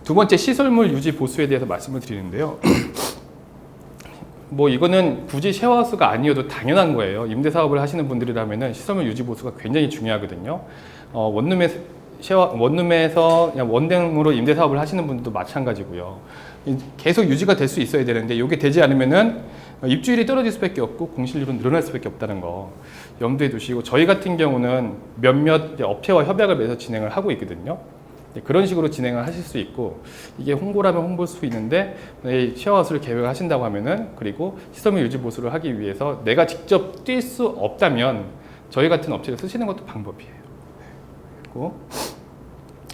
두 번째 시설물 유지 보수에 대해서 말씀을 드리는데요. 뭐 이거는 굳이 쉐어하우스가 아니어도 당연한 거예요. 임대 사업을 하시는 분들이라면은 시설물 유지 보수가 굉장히 중요하거든요. 원룸에서 그냥 원룸으로 임대 사업을 하시는 분들도 마찬가지고요. 계속 유지가 될 수 있어야 되는데 이게 되지 않으면은 입주율이 떨어질 수밖에 없고 공실률은 늘어날 수밖에 없다는 거 염두에 두시고, 저희 같은 경우는 몇몇 업체와 협약을 맺어 진행을 하고 있거든요. 그런 식으로 진행을 하실 수 있고, 이게 홍보라면 홍보일 수 있는데 쉐어하우스를 계획하신다고 하면은, 그리고 시설물 유지 보수를 하기 위해서 내가 직접 뛸 수 없다면 저희 같은 업체를 쓰시는 것도 방법이에요. 그리고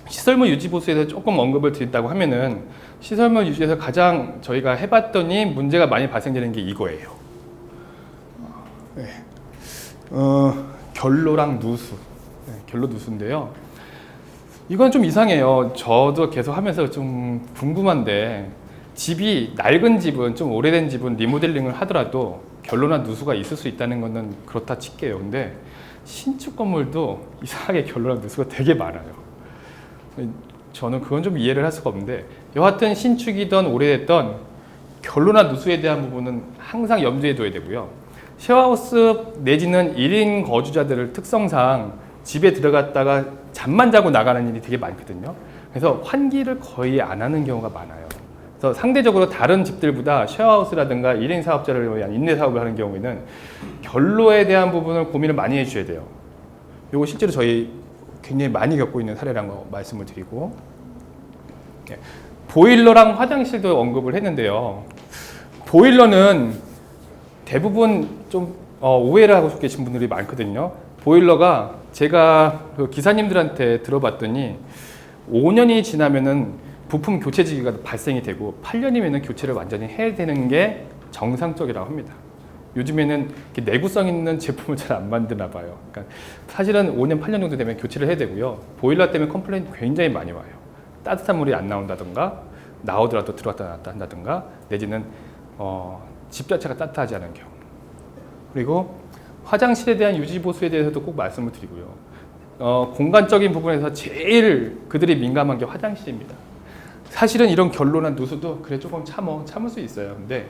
시설물 유지 보수에서 조금 언급을 드린다고 하면은, 시설물 유지에서 가장 저희가 해봤더니 문제가 많이 발생되는 게 이거예요. 결로랑 누수. 결로 누수인데요. 이건 좀 이상해요. 저도 계속 하면서 좀 궁금한데, 집이 낡은 집은, 좀 오래된 집은 리모델링을 하더라도 결로나 누수가 있을 수 있다는 거는 그렇다 칠게요. 근데 신축 건물도 이상하게 결로나 누수가 되게 많아요. 저는 그건 좀 이해를 할 수가 없는데, 여하튼 신축이든 오래됐던 결로나 누수에 대한 부분은 항상 염두에 둬야 되고요. 쉐어하우스 내지는 1인 거주자들의 특성상 집에 들어갔다가 잠만 자고 나가는 일이 되게 많거든요. 그래서 환기를 거의 안 하는 경우가 많아요. 그래서 상대적으로 다른 집들보다 쉐어하우스라든가 1인 사업자를 위한 임대 사업을 하는 경우에는 결로에 대한 부분을 고민을 많이 해주셔야 돼요. 이거 실제로 저희 굉장히 많이 겪고 있는 사례라는 거 말씀을 드리고, 보일러랑 화장실도 언급을 했는데요. 보일러는 대부분 좀 오해를 하고 계신 분들이 많거든요. 보일러가 제가 그 기사님들한테 들어봤더니 5년이 지나면은 부품 교체 시기가 발생이 되고 8년이면은 교체를 완전히 해야 되는 게 정상적이라고 합니다. 요즘에는 내구성 있는 제품을 잘 안 만드나 봐요. 그러니까 사실은 5년, 8년 정도 되면 교체를 해야 되고요. 보일러 때문에 컴플레인이 굉장히 많이 와요. 따뜻한 물이 안 나온다든가, 나오더라도 들어왔다 나왔다 한다든가, 내지는 집 자체가 따뜻하지 않은 경우. 그리고 화장실에 대한 유지 보수에 대해서도 꼭 말씀을 드리고요. 공간적인 부분에서 제일 그들이 민감한 게 화장실입니다. 사실은 이런 결로나 누수도 그래 조금 참을 수 있어요. 근데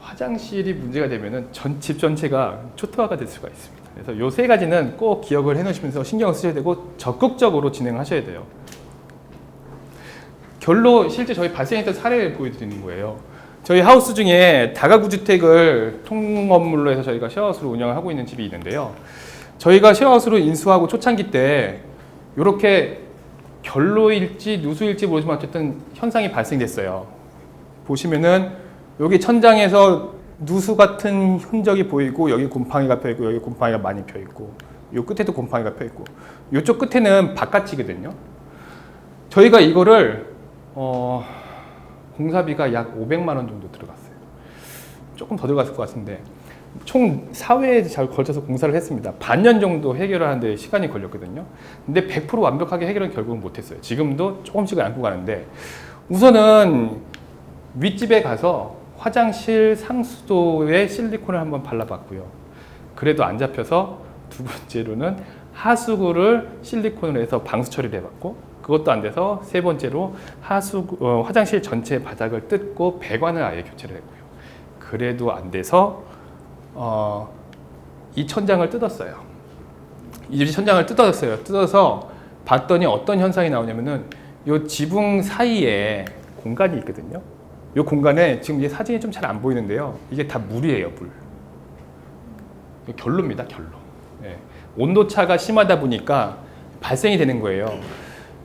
화장실이 문제가 되면은 집 전체가 초토화가 될 수가 있습니다. 그래서 요 세 가지는 꼭 기억을 해놓으시면서 신경을 쓰셔야 되고 적극적으로 진행하셔야 돼요. 결로 실제 저희 발생했던 사례를 보여드리는 거예요. 저희 하우스 중에 다가구 주택을 통건물로 해서 저희가 쉐어하우스로 운영을 하고 있는 집이 있는데요. 저희가 쉐어하우스로 인수하고 초창기 때 이렇게 결로일지 누수일지 모르지만 어쨌든 현상이 발생됐어요. 보시면은 여기 천장에서 누수 같은 흔적이 보이고, 여기 곰팡이가 펴있고, 여기 곰팡이가 많이 펴있고, 요 끝에도 곰팡이가 펴있고, 요쪽 끝에는 바깥이거든요. 저희가 이거를 공사비가 약 500만 원 정도 들어갔어요. 조금 더 들어갔을 것 같은데, 총 4회에 잘 걸쳐서 공사를 했습니다. 반년 정도 해결을 하는데 시간이 걸렸거든요. 근데 100% 완벽하게 해결은 결국은 못했어요. 지금도 조금씩은 안고 가는데, 우선은 윗집에 가서 화장실 상수도에 실리콘을 한번 발라봤고요. 그래도 안 잡혀서 두 번째로는 하수구를 실리콘을 해서 방수 처리를 해봤고, 그것도 안 돼서 세 번째로 화장실 전체 바닥을 뜯고 배관을 아예 교체를 했고요. 그래도 안 돼서 이 천장을 뜯었어요. 이 천장을 뜯었어요. 뜯어서 봤더니 어떤 현상이 나오냐면은 이 지붕 사이에 공간이 있거든요. 이 공간에 지금 이 사진이 좀 잘 안 보이는데요. 이게 다 물이에요, 물. 결로입니다, 결로. 네. 온도 차가 심하다 보니까 발생이 되는 거예요.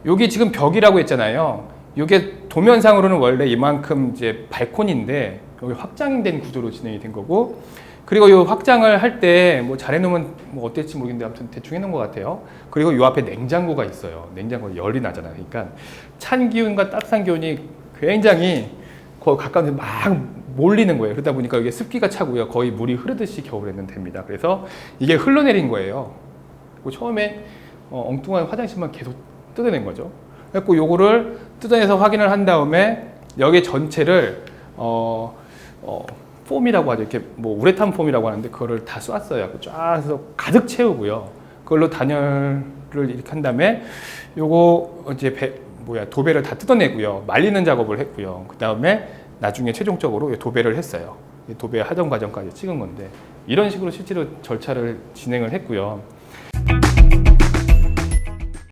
여기 지금 벽이라고 했잖아요. 이게 도면상으로는 원래 이만큼 이제 발코니인데 여기 확장된 구조로 진행이 된 거고, 그리고 이 확장을 할 때 뭐 잘해놓으면 뭐 어땠지 모르겠는데 아무튼 대충 해놓은 것 같아요. 그리고 이 앞에 냉장고가 있어요. 냉장고에 열이 나잖아요. 그러니까 찬 기운과 따뜻한 기운이 굉장히 가까운 데서 막 몰리는 거예요. 그러다 보니까 이게 습기가 차고요. 거의 물이 흐르듯이 겨울에는 됩니다. 그래서 이게 흘러내린 거예요. 처음에 엉뚱한 화장실만 계속 뜯어낸 거죠. 그래서 요거를 뜯어내서 확인을 한 다음에 여기 전체를 폼이라고 하죠. 이렇게 뭐 우레탄 폼이라고 하는데 그거를 다 쐈어요. 쫙 해서 가득 채우고요. 그걸로 단열을 이렇게 한 다음에 요거 이제 도배를 다 뜯어내고요. 말리는 작업을 했고요. 그 다음에 나중에 최종적으로 도배를 했어요. 도배 하던 과정까지 찍은 건데 이런 식으로 실제로 절차를 진행을 했고요.